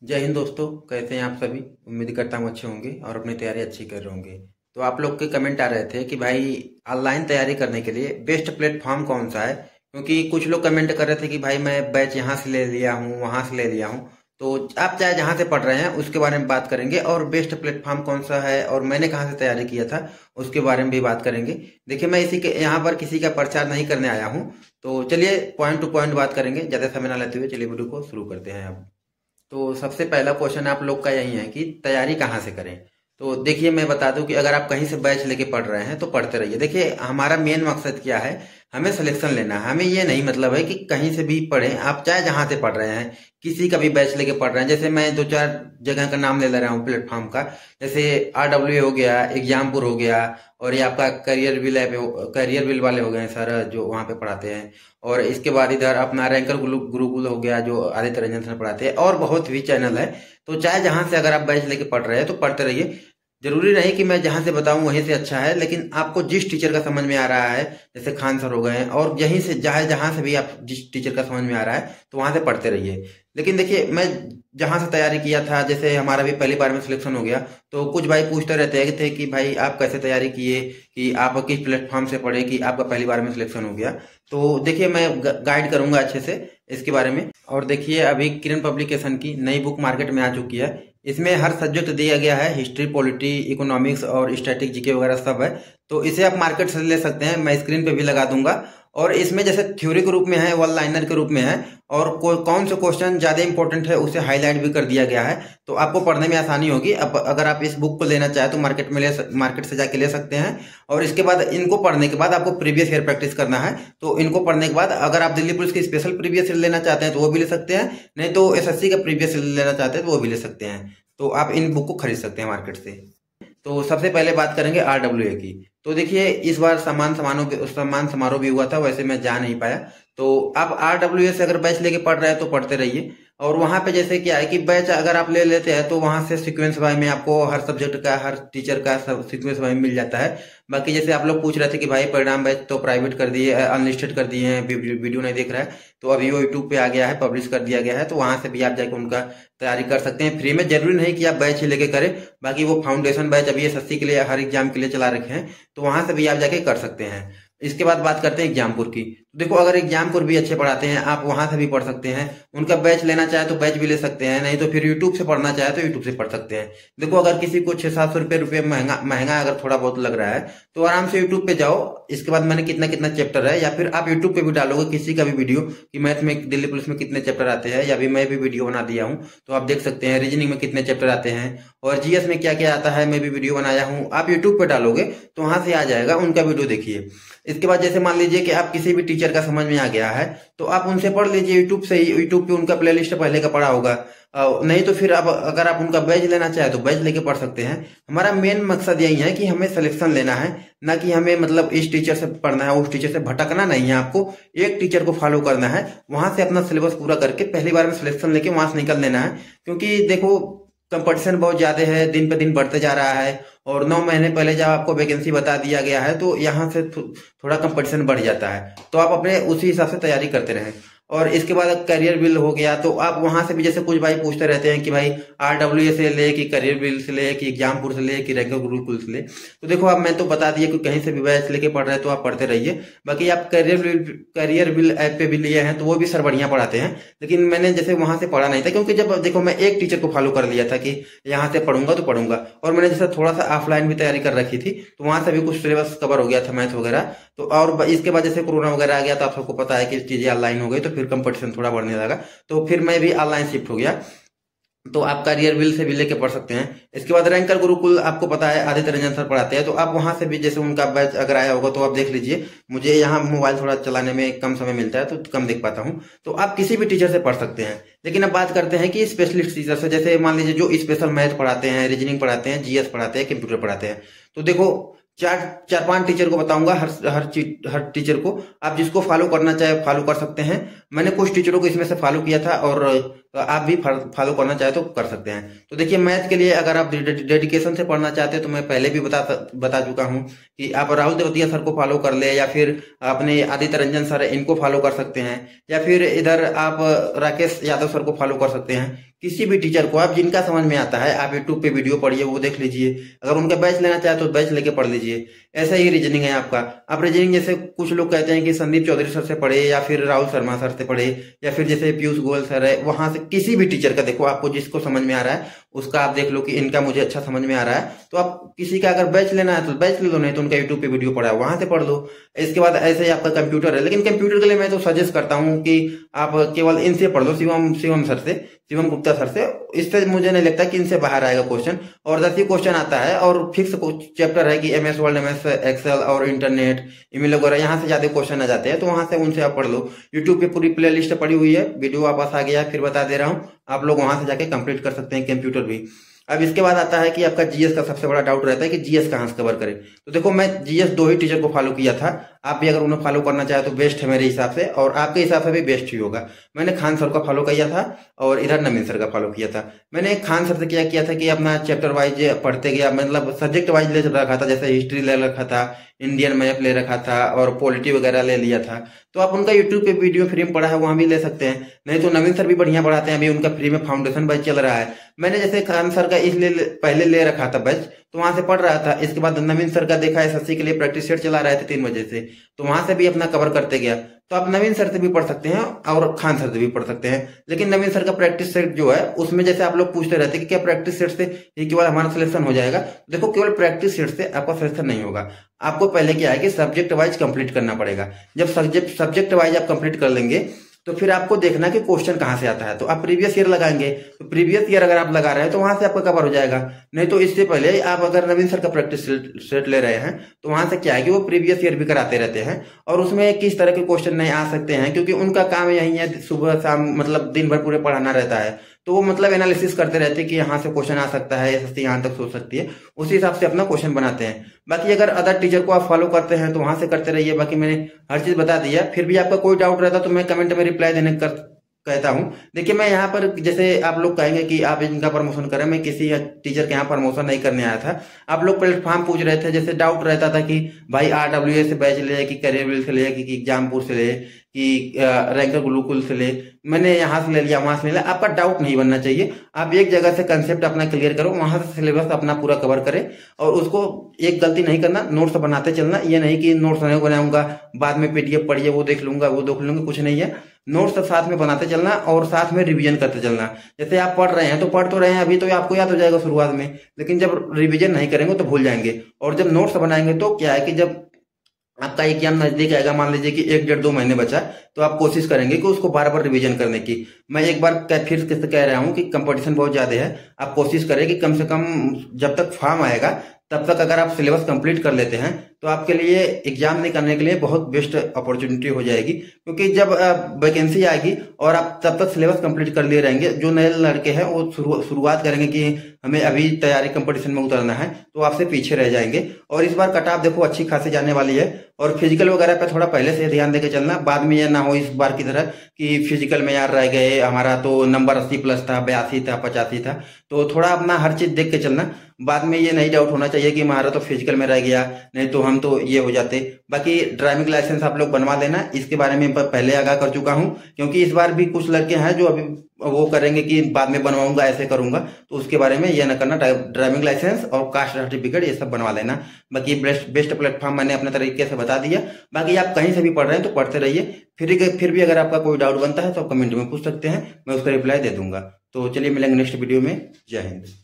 जय हिंद दोस्तों। कैसे हैं आप सभी। उम्मीद करता हूँ अच्छे होंगे और अपनी तैयारी अच्छी कर रहे होंगे। तो आप लोग के कमेंट आ रहे थे कि भाई ऑनलाइन तैयारी करने के लिए बेस्ट प्लेटफॉर्म कौन सा है, क्योंकि कुछ लोग कमेंट कर रहे थे कि भाई मैं बैच यहाँ से ले लिया हूँ, वहाँ से ले लिया हूँ। तो आप चाहे जहाँ से पढ़ रहे हैं उसके बारे में बात करेंगे और बेस्ट प्लेटफॉर्म कौन सा है और मैंने कहाँ से तैयारी किया था उसके बारे में भी बात करेंगे। देखिए, मैं इसी के यहाँ पर किसी का प्रचार नहीं करने आया हूँ। तो चलिए पॉइंट टू पॉइंट बात करेंगे, ज़्यादा समय ना लेते हुए चलिए वीडियो को शुरू करते हैं अब। तो सबसे पहला क्वेश्चन आप लोग का यही है कि तैयारी कहाँ से करें। तो देखिए, मैं बता दूं कि अगर आप कहीं से बैच लेके पढ़ रहे हैं तो पढ़ते रहिए। देखिए, हमारा मेन मकसद क्या है, हमें सिलेक्शन लेना है। हमें ये नहीं मतलब है कि कहीं से भी पढ़ें, आप चाहे जहां से पढ़ रहे हैं किसी का भी बैच लेके पढ़ रहे हैं। जैसे मैं दो चार जगह का नाम ले रहा हूँ प्लेटफॉर्म का, जैसे RW हो गया, एग्जामपुर हो गया, और ये आपका career will app, career will वाले हो गए सर जो वहाँ पे पढ़ाते हैं। और इसके बाद इधर अपना रैंकर गुरुकुल हो गया जो आदित्य रंजन सर पढ़ाते हैं, और बहुत भी चैनल है। तो चाहे जहां से अगर आप बैच लेके पढ़ रहे हैं तो पढ़ते रहिए। जरूरी नहीं कि मैं जहां से बताऊं वहीं से अच्छा है, लेकिन आपको जिस टीचर का समझ में आ रहा है, जैसे खान सर हो गए, और यहीं से चाहे जहां से भी आप जिस टीचर का समझ में आ रहा है तो वहां से पढ़ते रहिए। लेकिन देखिए, मैं जहां से तैयारी किया था, जैसे हमारा भी पहली बार में सिलेक्शन हो गया, तो कुछ भाई पूछते रहते थे कि भाई आप कैसे तैयारी किए, कि आप किस प्लेटफॉर्म से पढ़े कि आपका पहली बार में सिलेक्शन हो गया। तो देखिए, मैं गाइड करूंगा अच्छे से इसके बारे में। और देखिए, अभी किरण पब्लिकेशन की नई बुक मार्केट में आ चुकी है। इसमें हर सब्जेक्ट दिया गया है, हिस्ट्री, पॉलिटी, इकोनॉमिक्स और स्टैटिक, जीके वगैरह सब है। तो इसे आप मार्केट से ले सकते हैं, मैं स्क्रीन पे भी लगा दूंगा। और इसमें जैसे थ्योरी के रूप में है, वन लाइनर के रूप में है, और कौन से क्वेश्चन ज्यादा इंपॉर्टेंट है उसे हाईलाइट भी कर दिया गया है। तो आपको पढ़ने में आसानी होगी। अब अगर आप इस बुक को लेना चाहे तो मार्केट से जाके ले सकते हैं। और इसके बाद इनको पढ़ने के बाद आपको प्रीवियस ईयर प्रैक्टिस करना है। तो इनको पढ़ने के बाद अगर आप दिल्ली पुलिस की स्पेशल प्रीवियस ईयर लेना चाहते हैं तो वो भी ले सकते हैं, नहीं तो SSC का प्रीवियस ईयर लेना चाहते हैं तो वो भी ले सकते हैं। तो आप इन बुक को खरीद सकते हैं मार्केट से। तो सबसे पहले बात करेंगे RWA की। तो देखिए, इस बार सम्मान समारोह भी हुआ था, वैसे मैं जा नहीं पाया। तो आप RWA से अगर बैच लेके पढ़ रहे हैं तो पढ़ते रहिए। और वहां पे जैसे क्या है कि बैच अगर आप ले लेते हैं तो वहां से सीक्वेंस वाइज में आपको हर सब्जेक्ट का, हर टीचर का सब सीक्वेंस वाइज मिल जाता है। बाकी जैसे आप लोग पूछ रहे थे कि भाई परिणाम बैच तो प्राइवेट कर दिए, अनलिस्टेड कर दिए हैं, वीडियो नहीं देख रहा है, तो अभी वो यूट्यूब पे आ गया है, पब्लिश कर दिया गया है। तो वहां से भी आप जाकर उनका तैयारी कर सकते हैं फ्री में। जरूरी नहीं कि आप बैच ही लेके करें। बाकी वो फाउंडेशन बैच अभी SSC के लिए, हर एग्जाम के लिए चला रखे हैं, तो वहां से भी आप जाके कर सकते हैं। इसके बाद बात करते हैं एग्जामपुर की। तो देखो, अगर एग्जामपुर भी अच्छे पढ़ाते हैं, आप वहां से भी पढ़ सकते हैं। उनका बैच लेना चाहे तो बैच भी ले सकते हैं, नहीं तो फिर यूट्यूब से पढ़ना चाहे तो यूट्यूब से पढ़ सकते हैं। देखो, अगर किसी को 600-700 रुपये महंगा महंगा अगर थोड़ा बहुत लग रहा है तो आराम से यूट्यूब पे जाओ। इसके बाद मैंने कितना कितना चैप्टर है, या फिर आप यूट्यूब पे भी डालोगे किसी का भी वीडियो कि मैथ में दिल्ली पुलिस में कितने चैप्टर आते हैं, या भी मैं भी वीडियो बना दिया हूँ तो आप देख सकते हैं। रीजनिंग में कितने चैप्टर आते हैं और GS में क्या क्या आता है, मैं भी वीडियो बनाया हूँ। आप यूट्यूब पे डालोगे तो वहां से आ जाएगा, उनका वीडियो देखिए। इसके बाद जैसे मान लीजिए कि आप किसी भी टीचर का समझ में आ गया है तो आप उनसे पढ़ लीजिए यूट्यूब से ही। यूट्यूब पे उनका प्लेलिस्ट पहले का पड़ा होगा। नहीं तो फिर अब अगर आप उनका बैच लेना चाहे तो बैच लेके पढ़ सकते हैं। हमारा मेन मकसद यही है कि हमें सिलेक्शन लेना है, ना कि हमें मतलब इस टीचर से पढ़ना है, उस टीचर से भटकना नहीं है। आपको एक टीचर को फॉलो करना है, वहां से अपना सिलेबस पूरा करके पहली बार में सिलेक्शन लेके वहां से निकल लेना है। क्योंकि देखो, कंपटीशन बहुत ज्यादा है, दिन पे दिन बढ़ते जा रहा है। और 9 महीने पहले जब आपको वैकेंसी बता दिया गया है तो यहाँ से थोड़ा कंपटीशन बढ़ जाता है। तो आप अपने उसी हिसाब से तैयारी करते रहें। और इसके बाद करियर बिल हो गया, तो आप वहां से भी, जैसे कुछ भाई पूछते रहते हैं कि भाई RWA से ले, कि करियर बिल से ले, कि एग्जामपुर से ले, कि रैंकर गुरुकुल से ले। तो देखो, अब मैं तो बता दिया कि कहीं से भी बैच लेके पढ़ रहे हैं तो आप पढ़ते रहिए। बाकी आप करियर बिल ऐप पे भी लिए हैं तो वो भी सर बढ़िया पढ़ाते हैं, लेकिन मैंने जैसे वहां से पढ़ा नहीं था, क्योंकि जब देखो मैं एक टीचर को फॉलो कर लिया था कि यहाँ से पढ़ूंगा तो पढ़ूंगा। और मैंने जैसे थोड़ा सा ऑफलाइन भी तैयारी कर रखी थी तो वहां से भी कुछ सिलेबस कवर हो गया था, मैथ वगैरह। तो और इसके बाद जैसे कोरोना वगैरह आ गया तो आप सबको पता है कि चीजें ऑनलाइन हो गई, तो फिर कंपटीशन थोड़ा बढ़ने लगा, तो फिर मैं भी ऑनलाइन शिफ्ट हो गया। तो आप करियर बिल से भी लेके पढ़ सकते हैं। इसके बाद रैंकर गुरुकुल, आपको पता है आदित्य रंजन सर पढ़ाते हैं, तो आप वहां से भी जैसे उनका बैच अगर आया होगा तो आप देख लीजिए। मुझे यहाँ मोबाइल थोड़ा चलाने में कम समय मिलता है तो कम देख पाता हूँ। तो आप किसी भी टीचर से पढ़ सकते हैं। लेकिन अब बात करते हैं कि स्पेशलिस्ट टीचर से, जैसे मान लीजिए जो स्पेशल मैथ पढ़ाते हैं, रीजनिंग पढ़ाते हैं, GS पढ़ाते हैं, कंप्यूटर पढ़ाते हैं। तो देखो, चार पांच टीचर को बताऊंगा, हर टीचर को आप जिसको फॉलो करना चाहे फॉलो कर सकते हैं। मैंने कुछ टीचरों को इसमें से फॉलो किया था और तो आप भी फॉलो करना चाहे तो कर सकते हैं। तो देखिए, मैथ के लिए अगर आप डेडिकेशन से पढ़ना चाहते हैं तो मैं पहले भी बता चुका हूँ कि आप राहुल तेवतिया सर को फॉलो कर ले, या फिर अपने आदित्य रंजन सर इनको फॉलो कर सकते हैं, या फिर इधर आप राकेश यादव सर को फॉलो कर सकते हैं। किसी भी टीचर को आप जिनका समझ में आता है आप यूट्यूब पे वीडियो पढ़िए, वो देख लीजिए। अगर उनका बैच लेना चाहे तो बैच लेके पढ़ लीजिए। ऐसा ही रीजनिंग है आपका। आप रीजनिंग जैसे कुछ लोग कहते हैं कि संदीप चौधरी सर से पढ़े, या फिर राहुल शर्मा सर से पढ़े, या फिर जैसे पीयूष गोयल सर है, वहां से किसी भी टीचर का देखो, आपको जिसको समझ में आ रहा है उसका आप देख लो कि इनका मुझे अच्छा समझ में आ रहा है, तो आप किसी का अगर बैच लेना है तो बैच ले लो, नहीं तो उनका यूट्यूब पे वीडियो पड़ा है वहां से पढ़ लो। इसके बाद ऐसे ही आपका कंप्यूटर है, लेकिन कंप्यूटर के लिए मैं तो सजेस्ट करता हूँ कि आप केवल इनसे पढ़ लो, शिवम सर से, शिवम गुप्ता सर से। इससे मुझे नहीं लगता कि इनसे बाहर आएगा क्वेश्चन, और 10 क्वेश्चन आता है, और फिक्स चैप्टर है कि MS वर्ड, MS एक्सेल और इंटरनेट, ईमेल वगैरह, यहाँ से ज्यादा क्वेश्चन आ जाते हैं, तो वहां से उनसे आप पढ़ लो। यूट्यूब पे पूरी प्ले लिस्ट पड़ी हुई है, वीडियो वापस आ गया है, फिर बता दे रहा हूँ, आप लोग वहां से जाके कंप्लीट कर सकते हैं कंप्यूटर भी। अब इसके बाद आता है कि आपका जीएस का सबसे बड़ा डाउट रहता है कि जीएस कहाँ से कवर करें। तो देखो, मैं जीएस 2 ही टीचर को फॉलो किया था, आप भी अगर उन्हें फॉलो करना चाहे तो बेस्ट है मेरे हिसाब से, और आपके हिसाब से भी बेस्ट ही होगा। मैंने खान सर का फॉलो किया था और इधर नवीन सर का फॉलो किया था। मैंने खान सर से क्या किया था कि अपना चैप्टर वाइज पढ़ते गया, मतलब सब्जेक्ट वाइज ले रखा था, जैसे हिस्ट्री ले रखा था, इंडियन मैप ले रखा था, और पॉलिटी वगैरह ले लिया था। तो आप उनका यूट्यूब पे वीडियो फ्री में पढ़ा है, वहां भी ले सकते हैं। नहीं तो नवीन सर भी बढ़िया पढ़ाते हैं, अभी उनका फ्री में फाउंडेशन बैच चल रहा है। मैंने जैसे खान सर का इसलिए पहले ले रखा था बैच, तो वहां से पढ़ रहा था। इसके बाद नवीन सर का देखा SSC के लिए प्रैक्टिस सेट चला रहे थे 3 बजे से, तो वहां से भी अपना कवर करते गया। तो आप नवीन सर से भी पढ़ सकते हैं और खान सर से भी पढ़ सकते हैं। लेकिन नवीन सर का प्रैक्टिस सेट जो है, उसमें जैसे आप लोग पूछते रहते हैं कि क्या प्रैक्टिस सेट से ही केवल हमारा सिलेक्शन हो जाएगा। देखो, केवल प्रैक्टिस सेट से आपका सिलेक्शन नहीं होगा। आपको पहले क्या है कि सब्जेक्ट वाइज कंप्लीट करना पड़ेगा। जब सब्जेक्ट वाइज आप कंप्लीट कर लेंगे तो फिर आपको देखना कि क्वेश्चन कहाँ से आता है। तो आप प्रीवियस ईयर लगाएंगे, तो प्रीवियस ईयर अगर आप लगा रहे हैं तो वहां से आपका कवर हो जाएगा। नहीं तो इससे पहले आप अगर नवीन सर का प्रैक्टिस सेट ले रहे हैं, तो वहां से क्या है कि वो प्रीवियस ईयर भी कराते रहते हैं, और उसमें किस तरह के क्वेश्चन नहीं आ सकते हैं, क्योंकि उनका काम यही है सुबह शाम, मतलब दिन भर पूरे पढ़ाना रहता है। तो वो मतलब एनालिसिस करते रहते हैं कि यहाँ से क्वेश्चन आ सकता है, SSC यहाँ तक सोच सकती है, उसी हिसाब से अपना क्वेश्चन बनाते हैं। बाकी अगर अदर टीचर को आप फॉलो करते हैं तो वहां से करते रहिए। बाकी मैंने हर चीज बता दी है। फिर भी आपका कोई डाउट रहता तो मैं कमेंट में रिप्लाई देने कहता हूँ। देखिए, मैं यहाँ पर, जैसे आप लोग कहेंगे कि आप इनका प्रमोशन करें, मैं किसी टीचर के यहाँ प्रमोशन नहीं करने आया था। आप लोग प्लेटफॉर्म पूछ रहे थे, जैसे डाउट रहता था कि भाई RWA से बैच ले, कि करियर से ले, कि एग्जामपुर से ले, कि रैंकर गुरुकुल से ले, मैंने यहाँ से ले लिया, वहां से ले लिया। आपका डाउट नहीं बनना चाहिए। आप एक जगह से कंसेप्ट अपना क्लियर करो, वहां से सिलेबस अपना पूरा कवर करें, और उसको एक गलती नहीं करना, नोट्स बनाते चलना। ये नहीं कि नोट्स नहीं बनाऊंगा, बाद में PDF पढ़िए, वो देख लूंगा, कुछ नहीं है। नोट्स साथ में बनाते चलना और साथ में रिवीजन करते चलना। जैसे आप पढ़ रहे हैं तो पढ़ तो रहे हैं, अभी तो आपको याद हो जाएगा शुरुआत में, लेकिन जब रिवीजन नहीं करेंगे तो भूल जाएंगे। और जब नोट्स बनाएंगे तो क्या है कि जब आपका एग्जाम नजदीक आएगा, मान लीजिए कि 1 डेढ़ 2 महीने बचा, तो आप कोशिश करेंगे कि उसको बार बार रिवीजन करने की। मैं एक बार फिर से कह रहा हूं कि कंपटीशन बहुत ज्यादा है। आप कोशिश करें कि कम से कम जब तक फॉर्म आएगा तब तक अगर आप सिलेबस कंप्लीट कर लेते हैं तो आपके लिए एग्जाम निकालने के लिए बहुत बेस्ट अपॉर्चुनिटी हो जाएगी। क्योंकि जब वैकेंसी आएगी और आप तब तक सिलेबस कंप्लीट कर लिए रहेंगे, जो नए लड़के हैं वो शुरुआत करेंगे कि हमें अभी तैयारी कंपटीशन में उतरना है, तो आपसे पीछे रह जाएंगे। और इस बार कट ऑफ देखो अच्छी खासी जाने वाली है, और फिजिकल वगैरह पे थोड़ा पहले से ध्यान देके चलना, बाद में यह ना हो इस बार की तरह कि फिजिकल में यार रह गए, हमारा तो नंबर 80+ था, 82 था, 85 था। तो थोड़ा अपना हर चीज देख के चलना, बाद में ये नहीं डाउट होना चाहिए कि हमारा तो फिजिकल में रह गया, नहीं तो हम तो ये हो जाते। बाकी ड्राइविंग लाइसेंस आप लोग बनवा लेना, इसके बारे में पहले आगाह कर चुका हूं, क्योंकि इस बार भी कुछ लड़के हैं जो अभी वो करेंगे कि बाद में बनवाऊंगा, ऐसे करूंगा, तो उसके बारे में ये न करना। ड्राइविंग लाइसेंस और कास्ट सर्टिफिकेट ये सब बनवा लेना। बाकी बेस्ट प्लेटफॉर्म मैंने अपने तरीके से बता दिया। बाकी आप कहीं से भी पढ़ रहे हैं तो पढ़ते रहिए। फिर भी अगर आपका कोई डाउट बनता है तो आप कमेंट में पूछ सकते हैं, मैं उसका रिप्लाई दे दूंगा। तो चलिए मिलेंगे नेक्स्ट वीडियो में। जय हिंद।